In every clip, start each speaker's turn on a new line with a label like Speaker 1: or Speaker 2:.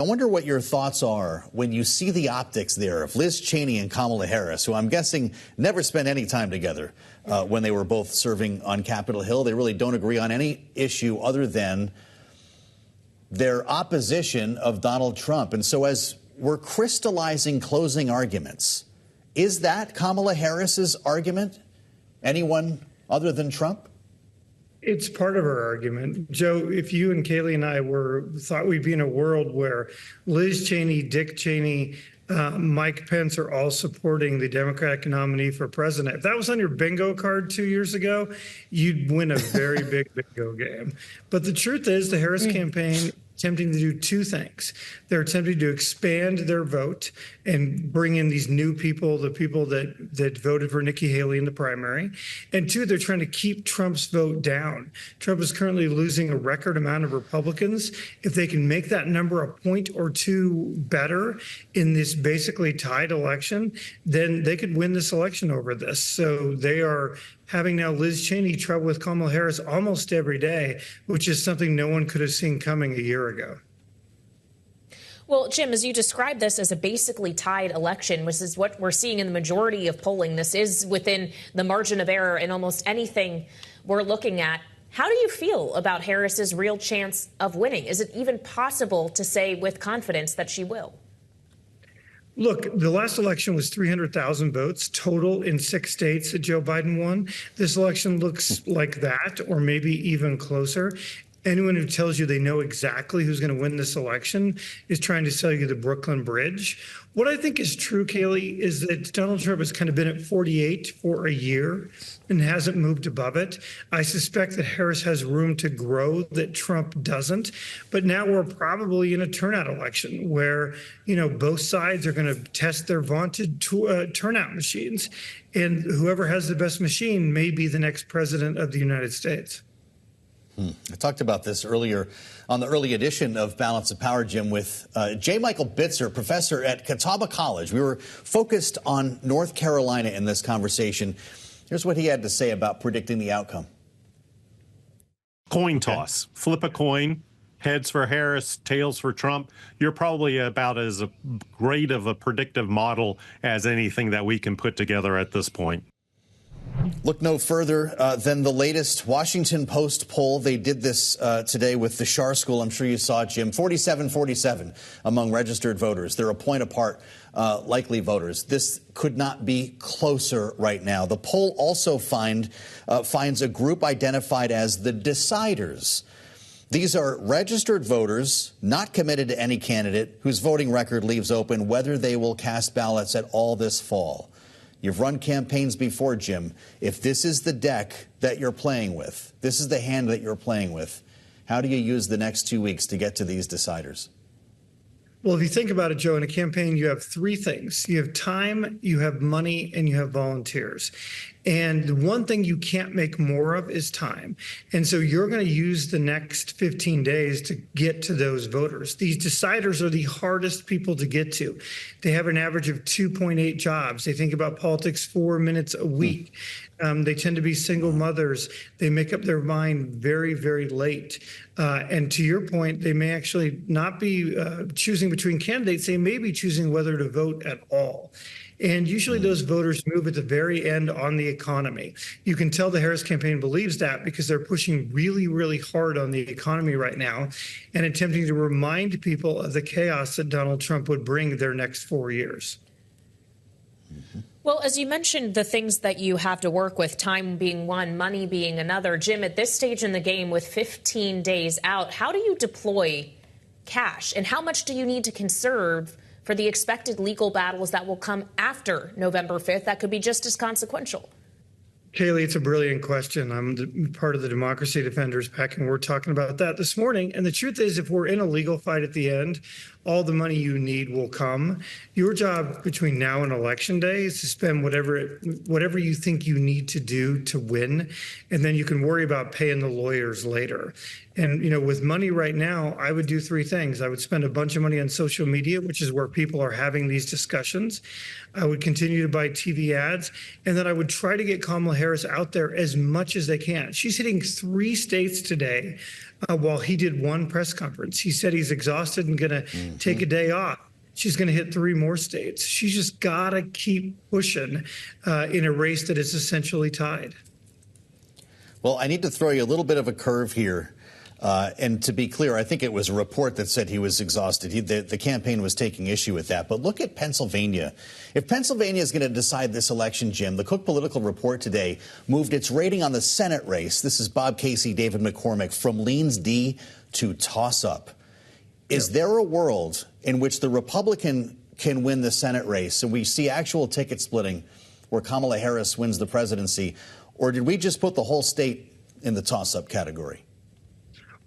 Speaker 1: I wonder what your thoughts are when you see the optics there of Liz Cheney and Kamala Harris, who I'm guessing never spent any time together when they were both serving on Capitol Hill. They really don't agree on any issue other than their opposition of Donald Trump. And so as we're crystallizing closing arguments, is that Kamala Harris's argument? Anyone other than Trump?
Speaker 2: It's part of our argument. Joe, if you and Kailey and I thought we'd be in a world where Liz Cheney, Dick Cheney, Mike Pence are all supporting the Democratic nominee for president, if that was on your bingo card 2 years ago, you'd win a very big bingo game. But the truth is the Harris campaign attempting to do two things. They're attempting to expand their vote and bring in these new people, the people that voted for Nikki Haley in the primary. And two, they're trying to keep Trump's vote down. Trump is currently losing a record amount of Republicans. If they can make that number a point or two better in this basically tied election, then they could win this election over this. So they are having now Liz Cheney trouble with Kamala Harris almost every day, which is something no one could have seen coming a year ago.
Speaker 3: Well, Jim, as you describe this as a basically tied election, which is what we're seeing in the majority of polling, this is within the margin of error in almost anything we're looking at. How do you feel about Harris's real chance of winning? Is it even possible to say with confidence that she will?
Speaker 2: Look, the last election was 300,000 votes total in 6 states that Joe Biden won. This election looks like that, or maybe even closer. Anyone who tells you they know exactly who's going to win this election is trying to sell you the Brooklyn Bridge. What I think is true, Kailey, is that Donald Trump has kind of been at 48 for a year and hasn't moved above it. I suspect that Harris has room to grow that Trump doesn't. But now we're probably in a turnout election where, both sides are going to test their vaunted turnout machines. And whoever has the best machine may be the next president of the United States.
Speaker 1: I talked about this earlier on the early edition of Balance of Power, Jim, with J. Michael Bitzer, professor at Catawba College. We were focused on North Carolina in this conversation. Here's what he had to say about predicting the outcome.
Speaker 4: Coin toss. Flip a coin. Heads for Harris, tails for Trump. You're probably about as great of a predictive model as anything that we can put together at this point.
Speaker 1: Look no further than the latest Washington Post poll. They did this today with the Schar School. I'm sure you saw it, Jim. 47-47 among registered voters. They're a point apart, likely voters. This could not be closer right now. The poll also finds a group identified as the deciders. These are registered voters not committed to any candidate whose voting record leaves open whether they will cast ballots at all this fall. You've run campaigns before, Jim. If this is the deck that you're playing with, this is the hand that you're playing with, how do you use the next 2 weeks to get to these deciders?
Speaker 2: Well, if you think about it, Joe, in a campaign, you have three things. You have time, you have money, and you have volunteers. And the one thing you can't make more of is time. And so you're going to use the next 15 days to get to those voters. These deciders are the hardest people to get to. They have an average of 2.8 jobs. They think about politics 4 minutes a week. They tend to be single mothers. They make up their mind very, very late. And to your point, they may actually not be choosing between candidates. They may be choosing whether to vote at all. And usually those voters move at the very end on the economy. You can tell the Harris campaign believes that because they're pushing really, really hard on the economy right now and attempting to remind people of the chaos that Donald Trump would bring their next 4 years.
Speaker 3: Well, as you mentioned, the things that you have to work with, time being one, money being another. Jim, at this stage in the game with 15 days out, how do you deploy cash and how much do you need to conserve for the expected legal battles that will come after November 5th that could be just as consequential?
Speaker 2: Kailey, it's a brilliant question. I'm part of the Democracy Defenders PAC, and we're talking about that this morning. And the truth is, if we're in a legal fight at the end, all the money you need will come. Your job between now and Election Day is to spend whatever you think you need to do to win, and then you can worry about paying the lawyers later. And, with money right now, I would do three things. I would spend a bunch of money on social media, which is where people are having these discussions. I would continue to buy TV ads, and then I would try to get Kamala Harris out there as much as they can. She's hitting 3 states today while he did 1 press conference. He said he's exhausted and going to take a day off. She's going to hit 3 more states. She's just got to keep pushing in a race that is essentially tied.
Speaker 1: Well, I need to throw you a little bit of a curve here. And to be clear, I think it was a report that said he was exhausted. The campaign was taking issue with that. But look at Pennsylvania. If Pennsylvania is going to decide this election, Jim, the Cook Political Report today moved its rating on the Senate race. This is Bob Casey, David McCormick, from Leans D to toss-up. Is there a world in which the Republican can win the Senate race and we see actual ticket splitting where Kamala Harris wins the presidency? Or did we just put the whole state in the toss-up category?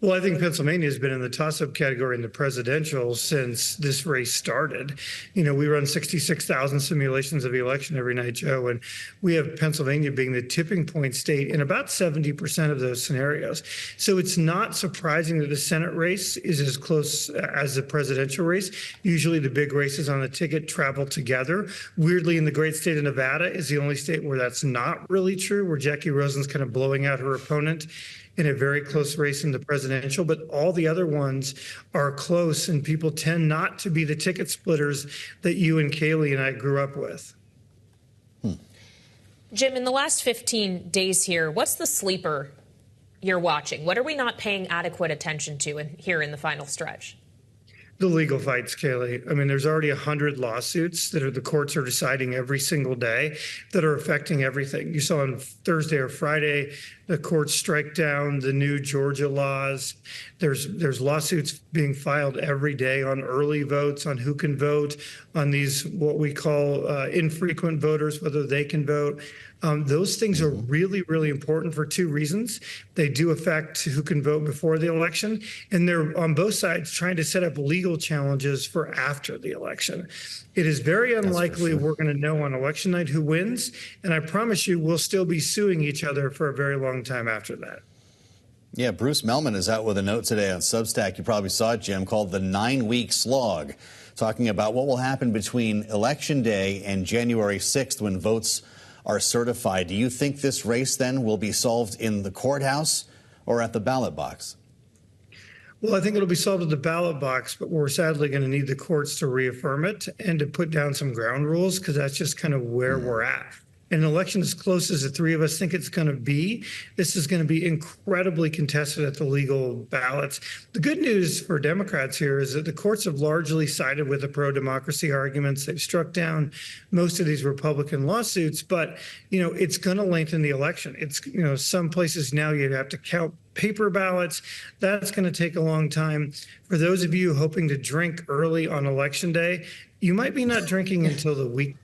Speaker 2: Well, I think Pennsylvania has been in the toss-up category in the presidential since this race started. You know, we run 66,000 simulations of the election every night, Joe, and we have Pennsylvania being the tipping point state in about 70% of those scenarios. So it's not surprising that the Senate race is as close as the presidential race. Usually the big races on the ticket travel together. Weirdly, in the great state of Nevada is the only state where that's not really true, where Jackie Rosen's kind of blowing out her opponent in a very close race in the presidential, but all the other ones are close, and people tend not to be the ticket splitters that you and Kailey and I grew up with.
Speaker 3: Jim, in the last 15 days here, what's the sleeper you're watching? What are we not paying adequate attention to here in the final stretch?
Speaker 2: The legal fights, Kailey. I mean, there's already 100 lawsuits that the courts are deciding every single day that are affecting everything. You saw on Thursday or Friday, the courts strike down the new Georgia laws. There's lawsuits being filed every day on early votes, on who can vote, on these what we call infrequent voters, whether they can vote. Those things are really, really important for 2 reasons. They do affect who can vote before the election, and they're on both sides trying to set up legal challenges for after the election. It is very unlikely we're going to know on election night who wins, and I promise you we'll still be suing each other for a very long time after that.
Speaker 1: Yeah, Bruce Melman is out with a note today on Substack. You probably saw it, Jim, called the 9-week slog, talking about what will happen between Election Day and January 6th when votes are certified. Do you think this race then will be solved in the courthouse or at the ballot box?
Speaker 2: Well, I think it'll be solved at the ballot box, but we're sadly going to need the courts to reaffirm it and to put down some ground rules, because that's just kind of where we're at. An election as close as the 3 of us think it's going to be, this is going to be incredibly contested at the legal ballots. The good news for Democrats here is that the courts have largely sided with the pro-democracy arguments. They've struck down most of these Republican lawsuits, but, you know, it's going to lengthen the election. It's, you know, some places now you have to count paper ballots. That's going to take a long time. For those of you hoping to drink early on Election Day, you might be not drinking until the week